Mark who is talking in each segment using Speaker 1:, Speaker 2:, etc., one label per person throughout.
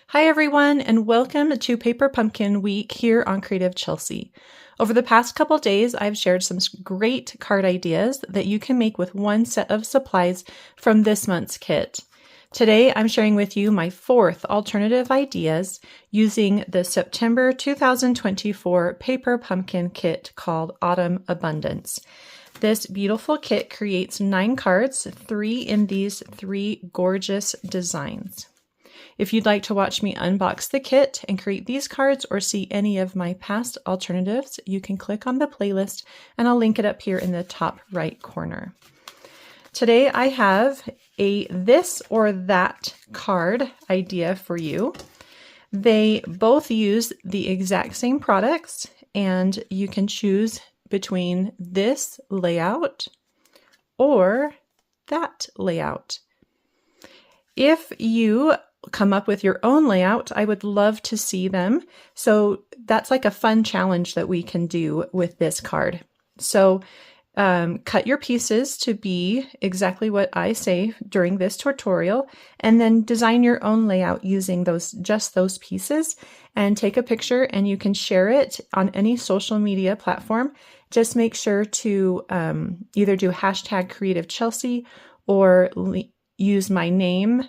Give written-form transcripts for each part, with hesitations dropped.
Speaker 1: Hi everyone, and welcome to Paper Pumpkin Week here on Creative Chelsey. Over the past couple days, I've shared some great card ideas that you can make with one set of supplies from this month's kit. Today, I'm sharing with you my fourth alternative ideas using the September 2024 Paper Pumpkin kit called Autumn Abundance. This beautiful kit creates 9 cards, 3 in these 3 gorgeous designs. If you'd like to watch me unbox the kit and create these cards or see any of my past alternatives, you can click on the playlist and I'll link it up here in the top right corner. Today I have a this or that card idea for you. They both use the exact same products and you can choose between this layout or that layout. If you come up with your own layout, I would love to see them. So that's like a fun challenge that we can do with this card. So cut your pieces to be exactly what I say during this tutorial, and then design your own layout using just those pieces, and take a picture and you can share it on any social media platform. Just make sure to either do hashtag Creative Chelsey or use my name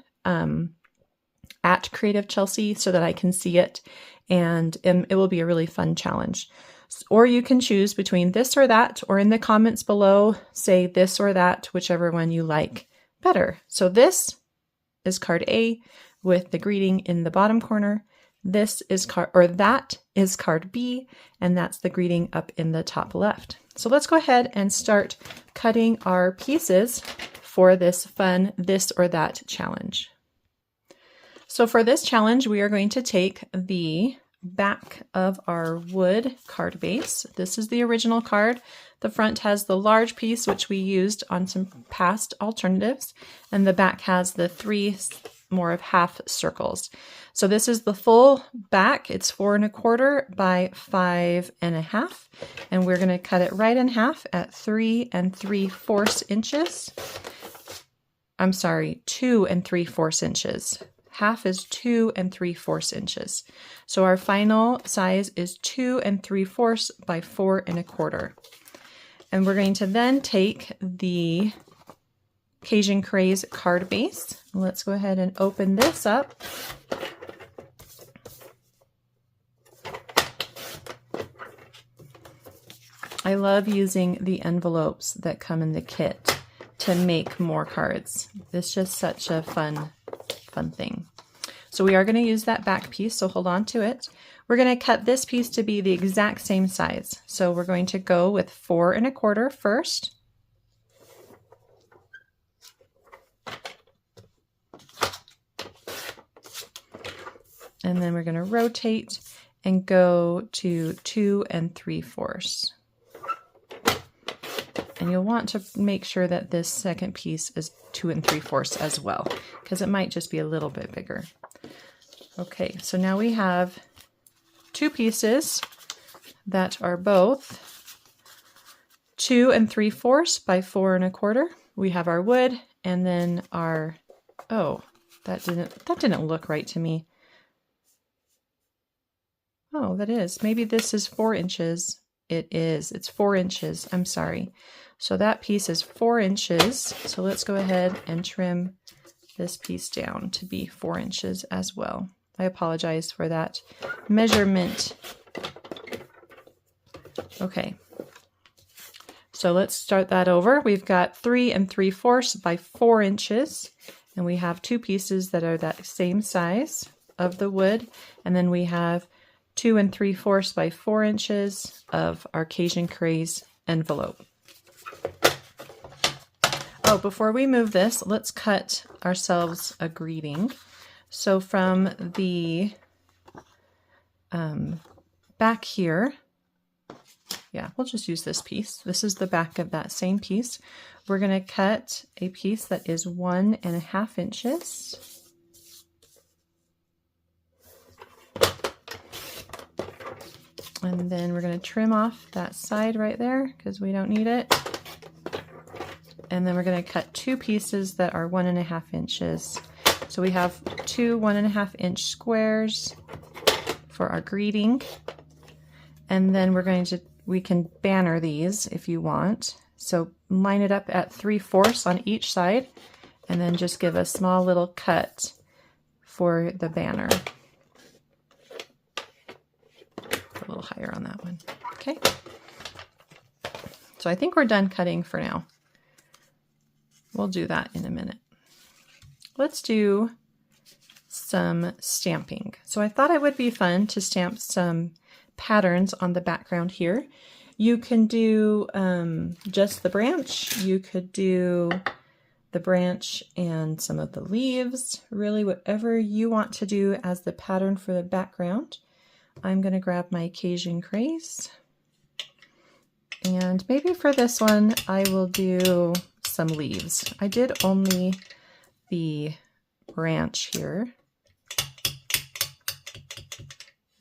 Speaker 1: at Creative Chelsey so that I can see it, and it will be a really fun challenge. Or you can choose between this or that, or in the comments below, say this or that, whichever one you like better. So this is card A with the greeting in the bottom corner. That is card B, and that's the greeting up in the top left. So let's go ahead and start cutting our pieces for this fun this or that challenge. So for this challenge, we are going to take the back of our wood card base. This is the original card. The front has the large piece, which we used on some past alternatives, and the back has the 3 more of half circles. So this is the full back. It's 4 1/4 by 5 1/2, and we're going to cut it right in half at 3 3/4 inches. I'm sorry, 2 3/4 inches. Half is 2 3/4 inches. So our final size is 2 3/4 by 4 1/4. And we're going to then take the Cajun Craze card base. Let's go ahead and open this up. I love using the envelopes that come in the kit to make more cards. It's just such a fun thing. So we are going to use that back piece, so hold on to it. We're going to cut this piece to be the exact same size. So we're going to go with 4 1/4 first. And then we're going to rotate and go to 2 3/4. And you'll want to make sure that this second piece is 2 3/4 as well, because it might just be a little bit bigger. Okay, so now we have 2 pieces that are both 2 3/4 by 4 1/4. We have our wood, and then our, oh, that didn't look right to me. Oh, that is, maybe this is 4 inches. It is, it's 4 inches, I'm sorry. So that piece is 4 inches. So let's go ahead and trim this piece down to be 4 inches as well. I apologize for that measurement. Okay, so let's start that over. We've got 3 3/4 by 4 inches, and we have 2 pieces that are that same size of the wood, and then we have 2 3/4 by 4 inches of our Cajun Craze envelope. Oh, before we move this, let's cut ourselves a greeting. So from the back here, yeah, we'll just use this piece. This is the back of that same piece. We're going to cut a piece that is 1 1/2 inches. And then we're going to trim off that side right there because we don't need it. And then we're going to cut 2 pieces that are 1 1/2 inches. So we have two 1.5-inch squares for our greeting. And then we can banner these if you want. So line it up at 3/4 on each side, and then just give a small little cut for the banner. Put a little higher on that one. Okay. So I think we're done cutting for now. We'll do that in a minute. Let's do some stamping. So I thought it would be fun to stamp some patterns on the background here. You can do just the branch. You could do the branch and some of the leaves, really whatever you want to do as the pattern for the background. I'm going to grab my Cajun Craze, and maybe for this one I will do some leaves. I did only the branch here.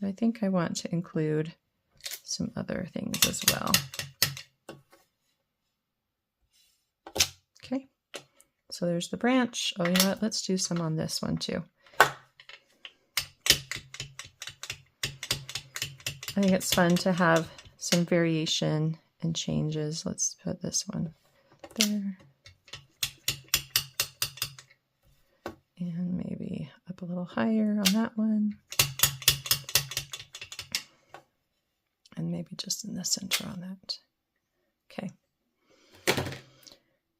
Speaker 1: I think I want to include some other things as well. Okay, so there's the branch. Oh, you know what? Let's do some on this one too. I think it's fun to have some variation and changes. Let's put this one there. And maybe up a little higher on that one. And maybe just in the center on that. Okay.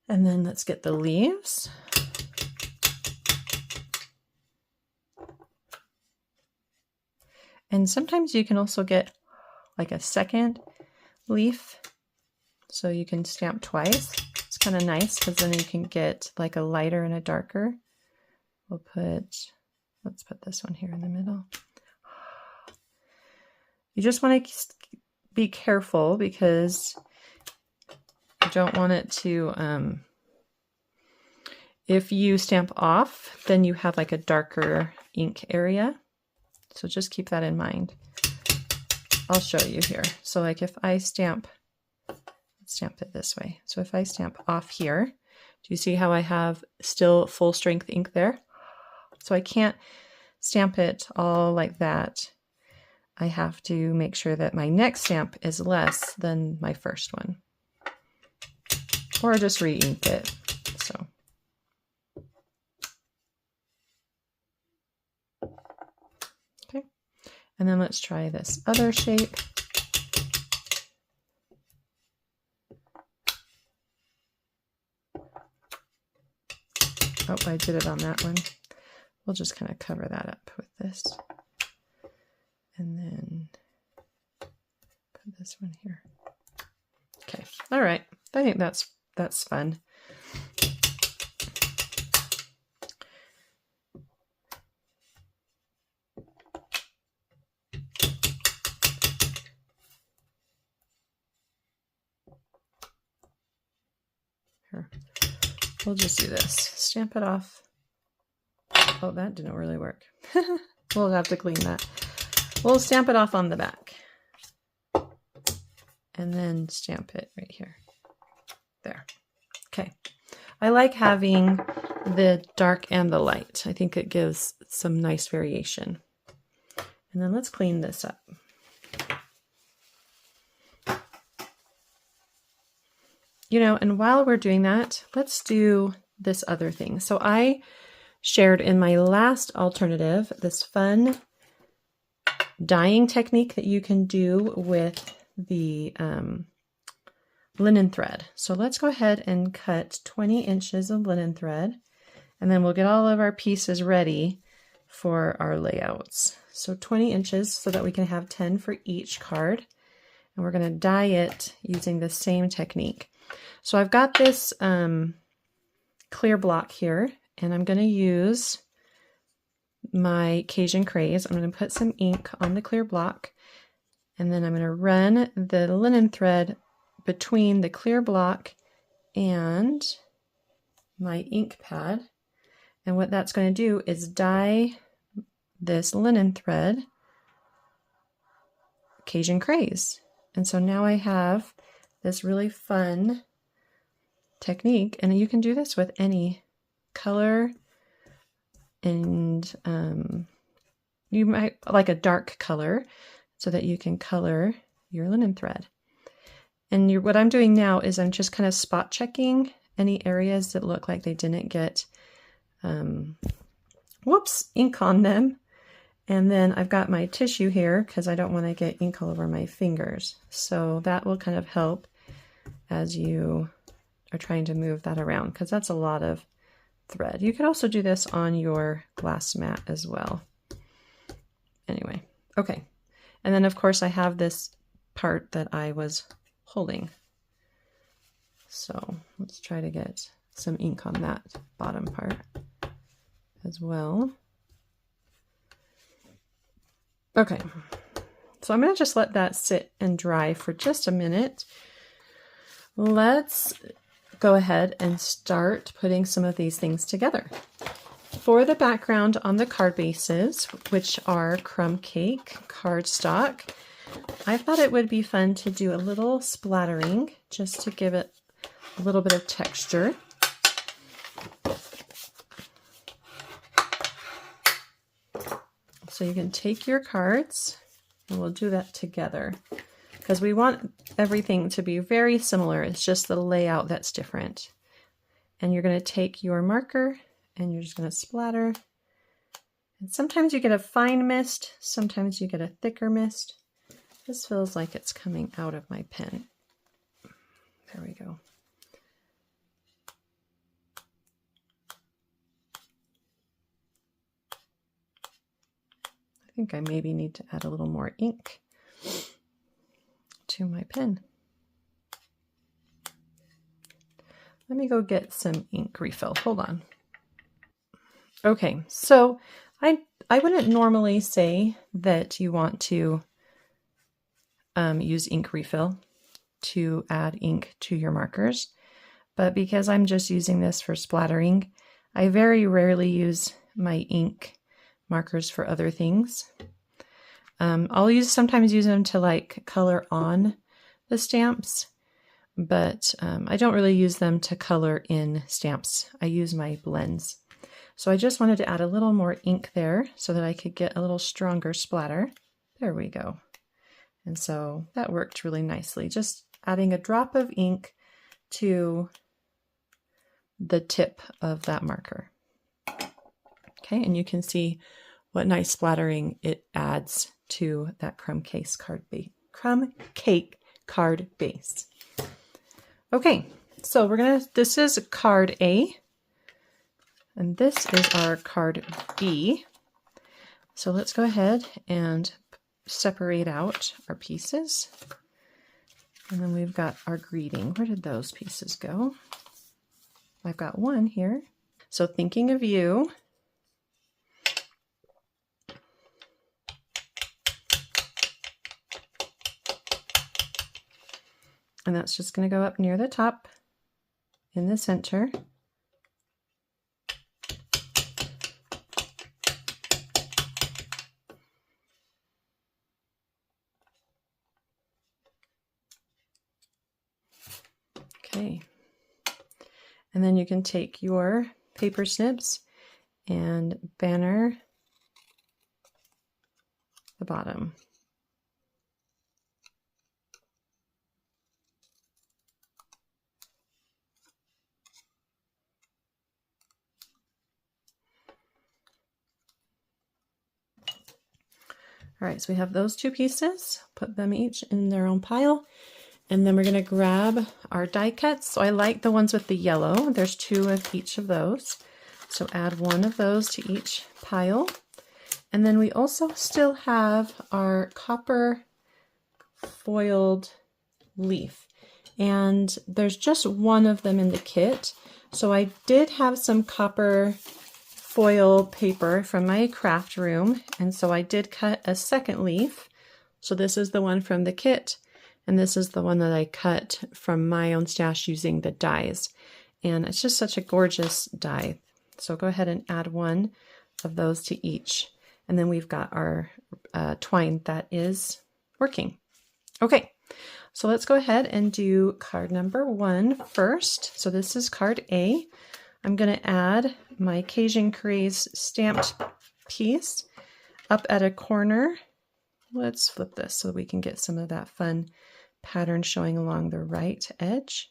Speaker 1: And then let's get the leaves. And sometimes you can also get like a second leaf, so you can stamp twice. It's kind of nice because then you can get like a lighter and a darker. Let's put this one here in the middle. You just want to be careful because you don't want it to, if you stamp off, then you have like a darker ink area. So just keep that in mind. I'll show you here. So like if I stamp it this way. So if I stamp off here, do you see how I have still full strength ink there? So I can't stamp it all like that. I have to make sure that my next stamp is less than my first one. Or just re-ink it. So. Okay. And then let's try this other shape. Oh, I did it on that one. We'll just kind of cover that up with this. And then put this one here. Okay. All right. I think that's fun. Here. We'll just do this. Stamp it off. Oh, that didn't really work. We'll have to clean that. We'll stamp it off on the back. And then stamp it right here. There. Okay. I like having the dark and the light. I think it gives some nice variation. And then let's clean this up. You know, and while we're doing that, let's do this other thing. So I shared in my last alternative this fun dyeing technique that you can do with the linen thread. So let's go ahead and cut 20 inches of linen thread, and then we'll get all of our pieces ready for our layouts. So 20 inches so that we can have 10 for each card, and we're going to dye it using the same technique. So I've got this clear block here, and I'm going to use my Cajun Craze. I'm going to put some ink on the clear block, and then I'm going to run the linen thread between the clear block and my ink pad. And what that's going to do is dye this linen thread Cajun Craze. And so now I have this really fun technique, and you can do this with any color And you might like a dark color so that you can color your linen thread. And what I'm doing now is I'm just kind of spot checking any areas that look like they didn't get ink on them. And then I've got my tissue here because I don't want to get ink all over my fingers. So that will kind of help as you are trying to move that around, because that's a lot of thread. You could also do this on your glass mat as well. Anyway, okay. And then of course I have this part that I was holding. So let's try to get some ink on that bottom part as well. Okay, so I'm going to just let that sit and dry for just a minute. Let's go ahead and start putting some of these things together. For the background on the card bases, which are crumb cake cardstock, I thought it would be fun to do a little splattering just to give it a little bit of texture. So you can take your cards, and we'll do that together because we want everything to be very similar. It's just the layout that's different. And you're going to take your marker and you're just going to splatter. And sometimes you get a fine mist, sometimes you get a thicker mist. This feels like it's coming out of my pen. There we go. I think I maybe need to add a little more ink to my pen. Let me go get some ink refill. Hold on. Okay, so I wouldn't normally say that you want to use ink refill to add ink to your markers, but because I'm just using this for splattering, I very rarely use my ink markers for other things. I'll sometimes use them to like color on the stamps, but I don't really use them to color in stamps. I use my blends. So I just wanted to add a little more ink there so that I could get a little stronger splatter. There we go. And so that worked really nicely. Just adding a drop of ink to the tip of that marker. Okay, and you can see what nice splattering it adds to that crumb cake card base. Okay, so this is card A, and this is our card B. So let's go ahead and separate out our pieces. And then we've got our greeting. Where did those pieces go? I've got one here. So thinking of you. And that's just going to go up near the top in the center. Okay. And then you can take your paper snips and banner the bottom. All right, so we have those two pieces, put them each in their own pile, and then we're going to grab our die cuts. So I like the ones with the yellow. There's 2 of each of those. So add 1 of those to each pile. And then we also still have our copper foiled leaf. And there's just 1 of them in the kit. So I did have some copper foil paper from my craft room, and so I did cut a second leaf. So this is the one from the kit, and this is the one that I cut from my own stash using the dies. And it's just such a gorgeous die. So go ahead and add 1 of those to each. And then we've got our twine that is working. Okay, so let's go ahead and do card number 1 first. So this is card A. I'm going to add my Cajun Craze stamped piece up at a corner. Let's flip this so we can get some of that fun pattern showing along the right edge.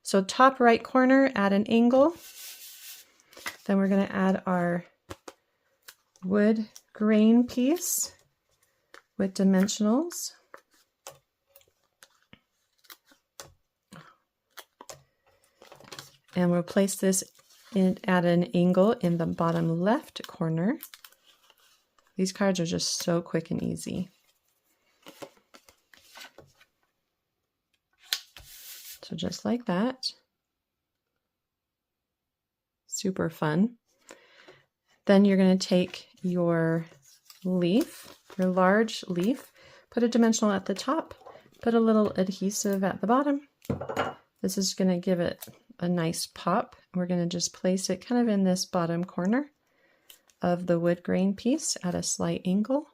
Speaker 1: So top right corner, add an angle. Then we're going to add our wood grain piece with dimensionals. And we'll place this in at an angle in the bottom left corner. These cards are just so quick and easy. So just like that. Super fun. Then you're going to take your leaf, your large leaf, put a dimensional at the top, put a little adhesive at the bottom. This is going to give it a nice pop. We're going to just place it kind of in this bottom corner of the wood grain piece at a slight angle.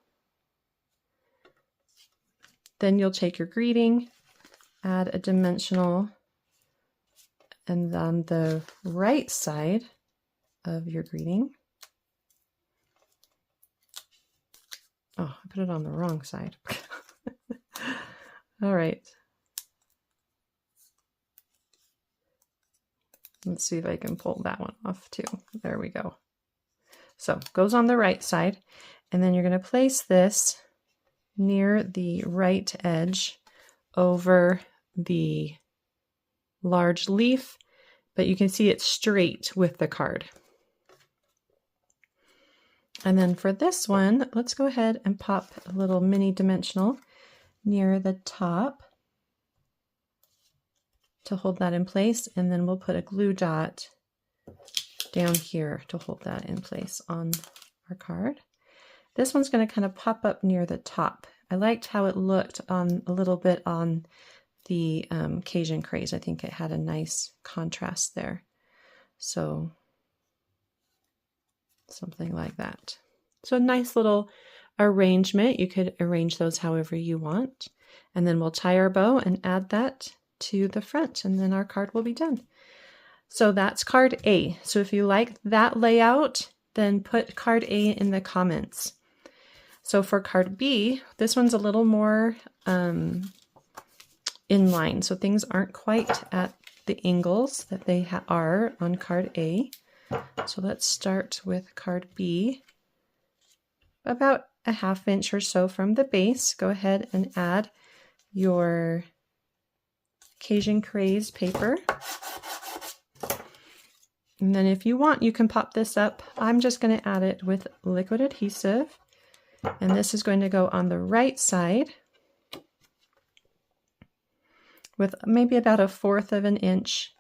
Speaker 1: Then you'll take your greeting, add a dimensional, and on the right side of your greeting, oh, I put it on the wrong side. All right. Let's see if I can pull that one off too. There we go. So goes on the right side, and then you're going to place this near the right edge over the large leaf, but you can see it's straight with the card. And then for this one, let's go ahead and pop a little mini dimensional near the top to hold that in place, and then we'll put a glue dot down here to hold that in place on our card. This one's going to kind of pop up near the top. I liked how it looked on a little bit on the Cajun Craze. I think it had a nice contrast there. So something like that. So a nice little arrangement. You could arrange those however you want. And then we'll tie our bow and add that to the front, and then our card will be done. So that's card A. So if you like that layout, then put card A in the comments. So for card B, this one's a little more in line. So things aren't quite at the angles that they are on card A. So let's start with card B. About a ½ inch or so from the base, go ahead and add your Cajun Craze paper. And then if you want, you can pop this up. I'm just going to add it with liquid adhesive. And this is going to go on the right side with maybe about a 1/4 of an inch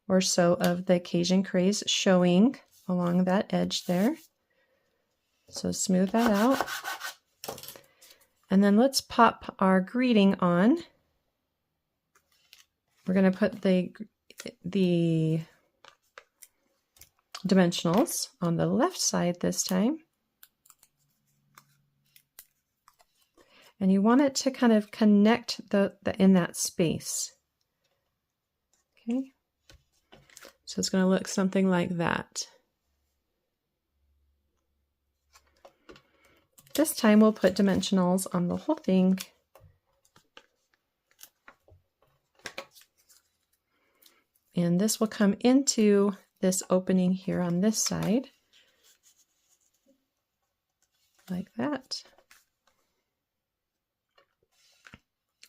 Speaker 1: or so of the Cajun Craze showing along that edge there. So smooth that out. And then let's pop our greeting on. We're going to put the dimensionals on the left side this time. And you want it to kind of connect in that space. Okay. So it's going to look something like that. This time we'll put dimensionals on the whole thing. And this will come into this opening here on this side, like that.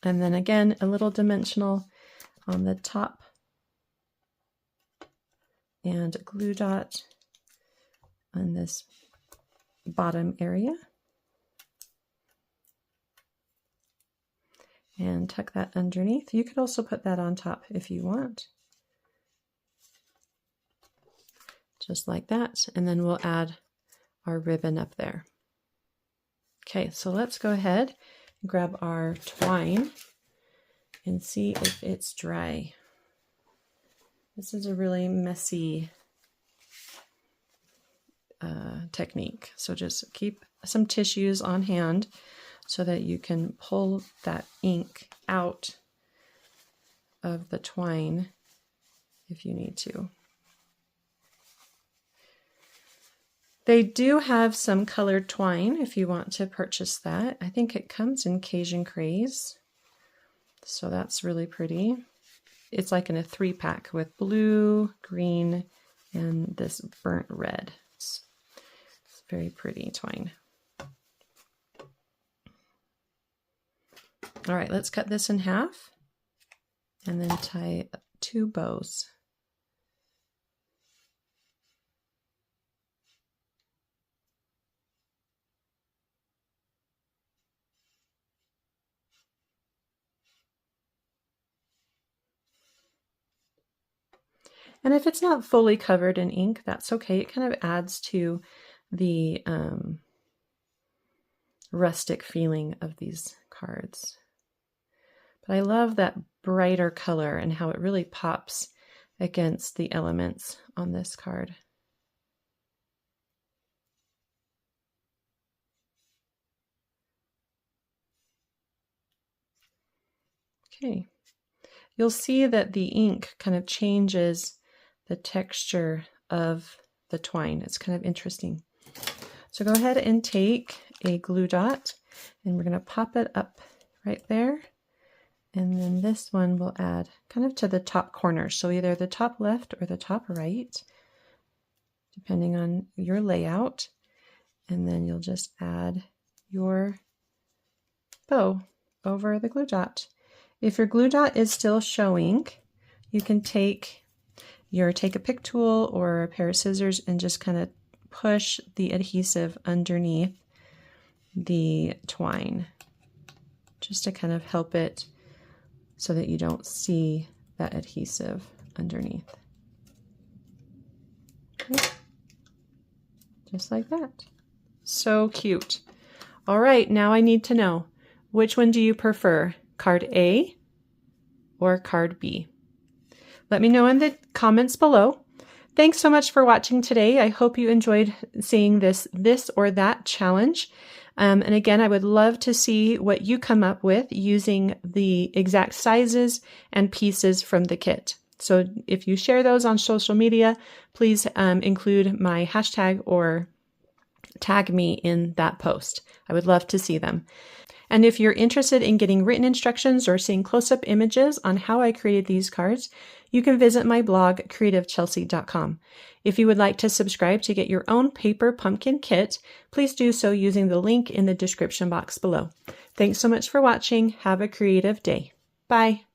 Speaker 1: And then again, a little dimensional on the top and a glue dot on this bottom area. And tuck that underneath. You could also put that on top if you want. Just like that, and then we'll add our ribbon up there. Okay, so let's go ahead and grab our twine and see if it's dry. This is a really messy technique, so just keep some tissues on hand so that you can pull that ink out of the twine if you need to. They do have some colored twine if you want to purchase that. I think it comes in Cajun Craze, so that's really pretty. It's like in a 3-pack with blue, green, and this burnt red. It's very pretty twine. All right, let's cut this in half and then tie 2 bows. And if it's not fully covered in ink, that's okay. It kind of adds to the rustic feeling of these cards. But I love that brighter color and how it really pops against the elements on this card. Okay, you'll see that the ink kind of changes the texture of the twine. It's kind of interesting. So go ahead and take a glue dot and we're going to pop it up right there. And then this one will add kind of to the top corner. So either the top left or the top right, depending on your layout. And then you'll just add your bow over the glue dot. If your glue dot is still showing, you can take a pick tool or a pair of scissors and just kind of push the adhesive underneath the twine, just to kind of help it so that you don't see that adhesive underneath. Okay. Just like that. So cute. All right, now I need to know, which one do you prefer, card A or card B? Let me know in the comments below. Thanks so much for watching today. I hope you enjoyed seeing this or that challenge. And again, I would love to see what you come up with using the exact sizes and pieces from the kit. So if you share those on social media, please include my hashtag or tag me in that post. I would love to see them. And if you're interested in getting written instructions or seeing close-up images on how I created these cards, you can visit my blog, creativechelsey.com. If you would like to subscribe to get your own paper pumpkin kit, please do so using the link in the description box below. Thanks so much for watching. Have a creative day. Bye.